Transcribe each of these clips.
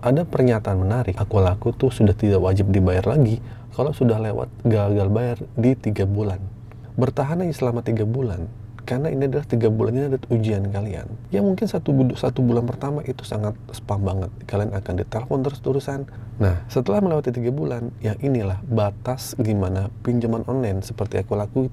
ada pernyataan menarik, aku laku tuh sudah tidak wajib dibayar lagi kalau sudah lewat gagal bayar di 3 bulan. Bertahan aja selama 3 bulan, karena ini adalah 3 bulan ini adalah ujian kalian. Ya mungkin satu bulan pertama itu sangat spam banget, kalian akan ditelepon terus-terusan. Nah setelah melewati 3 bulan, ya inilah batas gimana pinjaman online seperti aku laku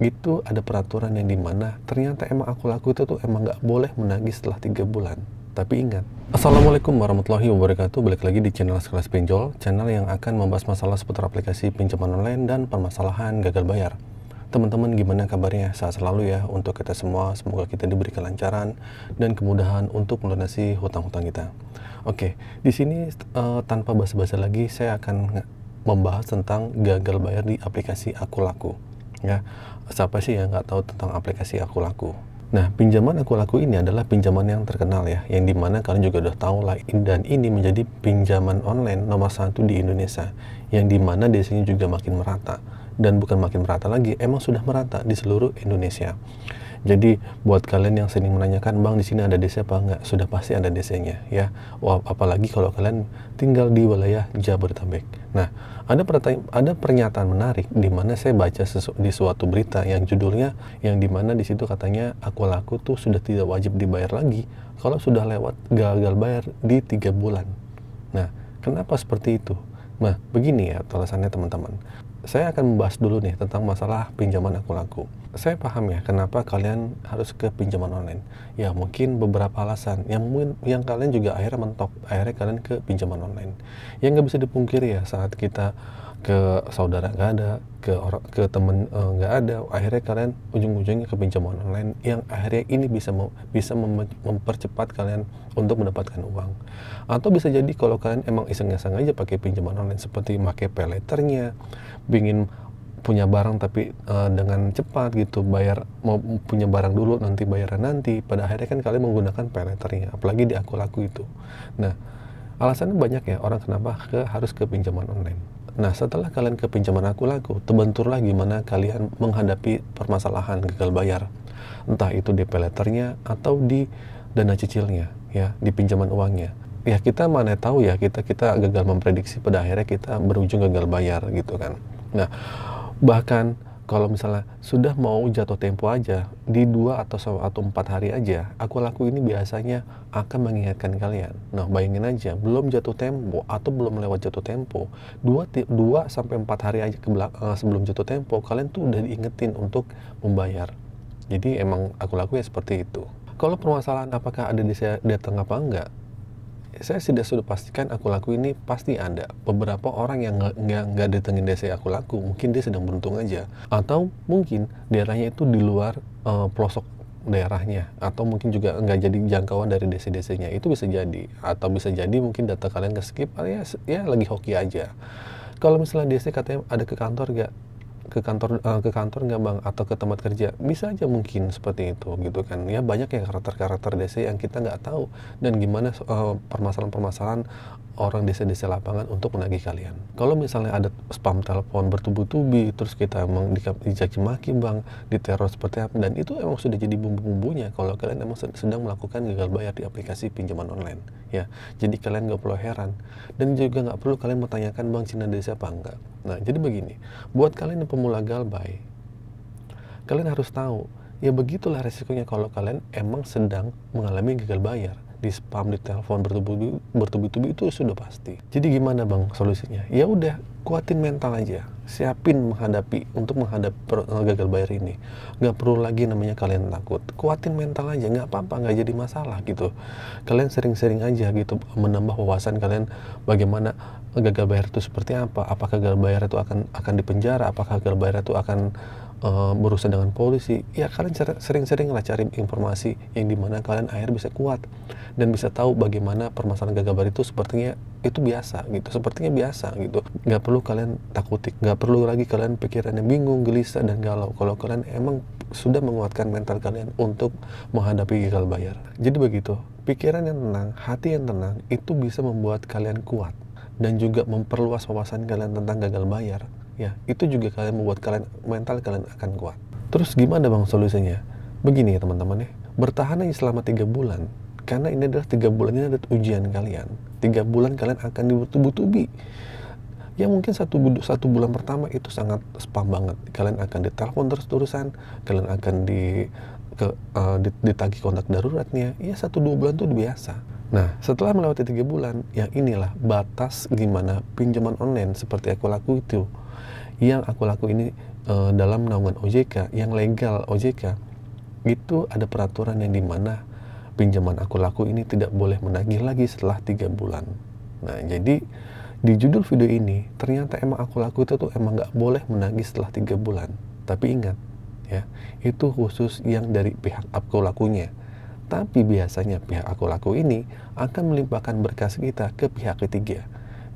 itu ada peraturan yang dimana ternyata emang aku laku itu tuh emang nggak boleh menagih setelah 3 bulan. Tapi ingat, Assalamualaikum warahmatullahi wabarakatuh. Balik lagi di channel Sekelas Pinjol, channel yang akan membahas masalah seputar aplikasi pinjaman online dan permasalahan gagal bayar. Teman-teman gimana kabarnya? Sehat selalu ya untuk kita semua. Semoga kita diberi kelancaran dan kemudahan untuk melunasi hutang-hutang kita. Oke, di sini tanpa basa-basi lagi, saya akan membahas tentang gagal bayar di aplikasi Aku Laku. Ya, siapa sih yang nggak tahu tentang aplikasi Aku Laku? Nah, pinjaman Aku Laku ini adalah pinjaman yang terkenal ya, yang dimana kalian juga udah tahu lah, dan ini menjadi pinjaman online nomor 1 di Indonesia, yang dimana desanya juga makin merata, dan bukan makin merata lagi, emang sudah merata di seluruh Indonesia. Jadi buat kalian yang sering menanyakan, bang di sini ada DC apa enggak, sudah pasti ada DC-nya ya. Wah, apalagi kalau kalian tinggal di wilayah Jabodetabek. Nah, ada pernyataan menarik di mana saya baca di suatu berita yang judulnya, yang dimana di situ katanya Aku Laku tuh sudah tidak wajib dibayar lagi kalau sudah lewat gagal bayar di 3 bulan. Nah, kenapa seperti itu? Nah, begini ya alasannya teman-teman. Saya akan membahas dulu nih tentang masalah pinjaman Aku Laku. Saya paham ya kenapa kalian harus ke pinjaman online. Ya mungkin beberapa alasan yang kalian juga akhirnya mentok. Akhirnya kalian ke pinjaman online. Yang nggak bisa dipungkiri ya, saat kita ke saudara nggak ada, ke temen nggak ada, akhirnya kalian ujung-ujungnya ke pinjaman online, yang akhirnya ini bisa mempercepat kalian untuk mendapatkan uang. Atau bisa jadi kalau kalian emang iseng-iseng aja pakai pinjaman online, seperti pakai payletternya, ingin punya barang tapi dengan cepat gitu, mau punya barang dulu nanti bayaran nanti, pada akhirnya kan kalian menggunakan payletternya, apalagi di Aku Laku itu. Nah, alasannya banyak ya orang kenapa harus ke pinjaman online. Nah, setelah kalian ke pinjaman Aku Laku, terbenturlah gimana kalian menghadapi permasalahan gagal bayar, entah itu di payletternya atau di dana cicilnya ya, di pinjaman uangnya. Ya kita mana tahu ya, kita gagal memprediksi, pada akhirnya kita berujung gagal bayar gitu kan. Nah, bahkan kalau misalnya sudah mau jatuh tempo aja, di 2 atau 4 hari aja, Aku Laku ini biasanya akan mengingatkan kalian. Nah, bayangin aja, belum jatuh tempo atau belum lewat jatuh tempo, 2 sampai 4 hari aja sebelum jatuh tempo, kalian tuh udah diingetin untuk membayar. Jadi emang Aku Laku ya seperti itu. Kalau permasalahan apakah ada datang apa enggak, saya sudah pastikan Aku Laku ini pasti ada. Beberapa orang yang nggak datengin DC Aku Laku, mungkin dia sedang beruntung aja, atau mungkin daerahnya itu di luar pelosok daerahnya, atau mungkin juga nggak jadi jangkauan dari DC-DC-nya, itu bisa jadi. Atau bisa jadi mungkin data kalian ke skip, ya lagi hoki aja. Kalau misalnya DC katanya ada ke kantor nggak, ke kantor nggak bang, atau ke tempat kerja, bisa aja mungkin seperti itu gitu kan ya. Banyak ya karakter DC yang kita nggak tahu, dan gimana permasalahan orang DC lapangan untuk menagih kalian. Kalau misalnya ada spam telepon bertubi-tubi, terus kita emang dicaci maki bang, diteror seperti apa, dan itu emang sudah jadi bumbu-bumbunya kalau kalian emang sedang melakukan gagal bayar di aplikasi pinjaman online ya. Jadi kalian nggak perlu heran, dan juga nggak perlu kalian bertanyakan bang Cina DC apa enggak. Nah, jadi begini, buat kalian yang pemula galbay, kalian harus tahu, ya begitulah resikonya kalau kalian emang sedang mengalami gagal bayar. Di spam, di telepon bertubi-tubi itu sudah pasti. Jadi gimana bang solusinya? Ya udah, kuatin mental aja, siapin untuk menghadapi gagal bayar ini. Nggak perlu lagi namanya kalian takut, kuatin mental aja, nggak apa-apa, nggak jadi masalah gitu. Kalian sering-sering aja gitu menambah wawasan kalian bagaimana gagal bayar itu seperti apa. Apakah gagal bayar itu akan dipenjara, apakah gagal bayar itu akan berurusan dengan polisi. Ya kalian sering-sering lah cari informasi yang dimana kalian akhirnya bisa kuat dan bisa tahu bagaimana permasalahan gagal bayar itu sepertinya itu biasa gitu, sepertinya biasa gitu. Nggak perlu kalian takutik, nggak perlu lagi kalian pikirannya bingung, gelisah dan galau kalau kalian emang sudah menguatkan mental kalian untuk menghadapi gagal bayar. Jadi begitu, pikiran yang tenang, hati yang tenang itu bisa membuat kalian kuat dan juga memperluas wawasan kalian tentang gagal bayar. Ya, itu juga kalian membuat mental kalian akan kuat. Terus gimana bang solusinya? Begini ya teman-teman ya, bertahan aja selama 3 bulan. Karena ini adalah 3 bulan ini adalah ujian kalian. 3 3 bulan kalian akan dibertubi-tubi. Ya mungkin satu bulan pertama itu sangat spam banget. Kalian akan ditelepon terus-terusan, kalian akan ditagih kontak daruratnya. Ya 1-2 bulan tuh udah biasa. Nah, setelah melewati 3 bulan, ya inilah batas gimana pinjaman online seperti Aku Laku itu. Yang Aku Laku ini dalam naungan OJK, yang legal OJK, itu ada peraturan yang dimana pinjaman Aku Laku ini tidak boleh menagih lagi setelah 3 bulan. Nah, jadi di judul video ini, ternyata emang Aku Laku itu tuh emang nggak boleh menagih setelah 3 bulan. Tapi ingat, ya, itu khusus yang dari pihak Aku Lakunya. Tapi biasanya pihak Aku Laku ini akan melimpahkan berkas kita ke pihak ketiga.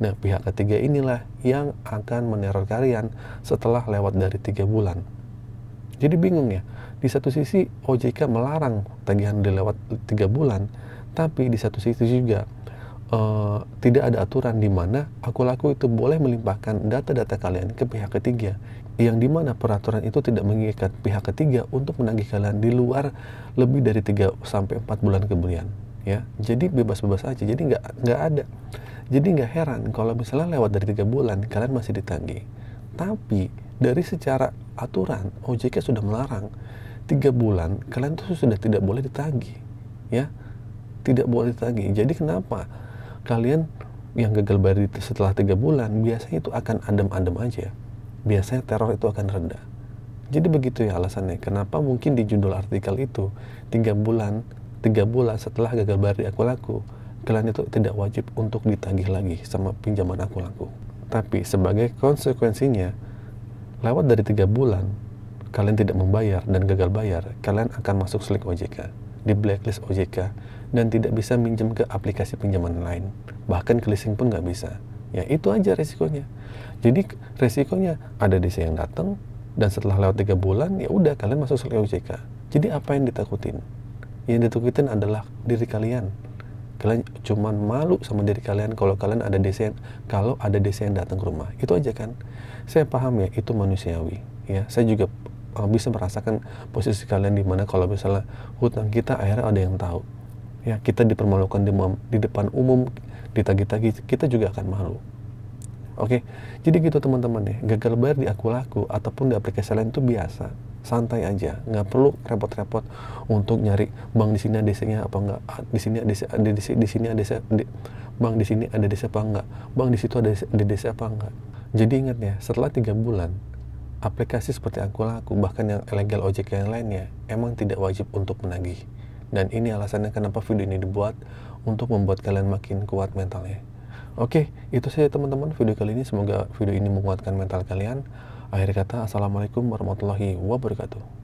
Nah, pihak ketiga inilah yang akan meneror kalian setelah lewat dari 3 bulan. Jadi bingung ya, di satu sisi OJK melarang tagihan dilewat 3 bulan, tapi di satu sisi juga tidak ada aturan di mana Aku Laku itu boleh melimpahkan data-data kalian ke pihak ketiga, yang dimana peraturan itu tidak mengikat pihak ketiga untuk menagih kalian di luar lebih dari 3-4 bulan kemudian, ya. Jadi bebas-bebas aja, jadi nggak ada. Jadi nggak heran kalau misalnya lewat dari 3 bulan kalian masih ditagih. Tapi dari secara aturan OJK sudah melarang 3 bulan kalian tuh sudah tidak boleh ditagih, ya, tidak boleh ditagih. Jadi kenapa kalian yang gagal bayar setelah 3 bulan biasanya itu akan adem-adem aja, biasanya teror itu akan reda. Jadi begitu ya alasannya kenapa mungkin di judul artikel itu 3 bulan setelah gagal bayar di Aku Laku kalian itu tidak wajib untuk ditagih lagi sama pinjaman Aku Laku. Tapi sebagai konsekuensinya, lewat dari 3 bulan kalian tidak membayar dan gagal bayar, kalian akan masuk selek OJK, di blacklist OJK, dan tidak bisa minjem ke aplikasi pinjaman lain, bahkan ke leasing pun nggak bisa. Ya itu aja resikonya. Jadi resikonya ada DC yang datang, dan setelah lewat 3 bulan ya udah kalian masuk selek OJK. Jadi apa yang ditakutin? Yang ditakutin adalah diri kalian. Kalian cuman malu sama diri kalian kalau kalian ada DC yang datang ke rumah. Itu aja kan. Saya paham ya, itu manusiawi. Ya, saya juga bisa merasakan posisi kalian di mana kalau misalnya hutang kita akhirnya ada yang tahu. Ya, kita dipermalukan di depan umum, ditagih-tagih, kita juga akan malu. Oke, jadi gitu teman-teman ya. Gagal bayar di Aku Laku ataupun di aplikasi lain itu biasa, santai aja, nggak perlu repot-repot untuk nyari bank di sini ada DC-nya apa enggak, di sini ada di sini ada bank di sini ada DC apa enggak, bank di situ ada DC apa enggak. Jadi ingat ya, setelah 3 bulan aplikasi seperti Aku Laku bahkan yang legal OJK yang lainnya emang tidak wajib untuk menagih. Dan ini alasannya kenapa video ini dibuat, untuk membuat kalian makin kuat mentalnya. Oke, itu saja teman-teman video kali ini. Semoga video ini menguatkan mental kalian. Akhir kata, assalamualaikum warahmatullahi wabarakatuh.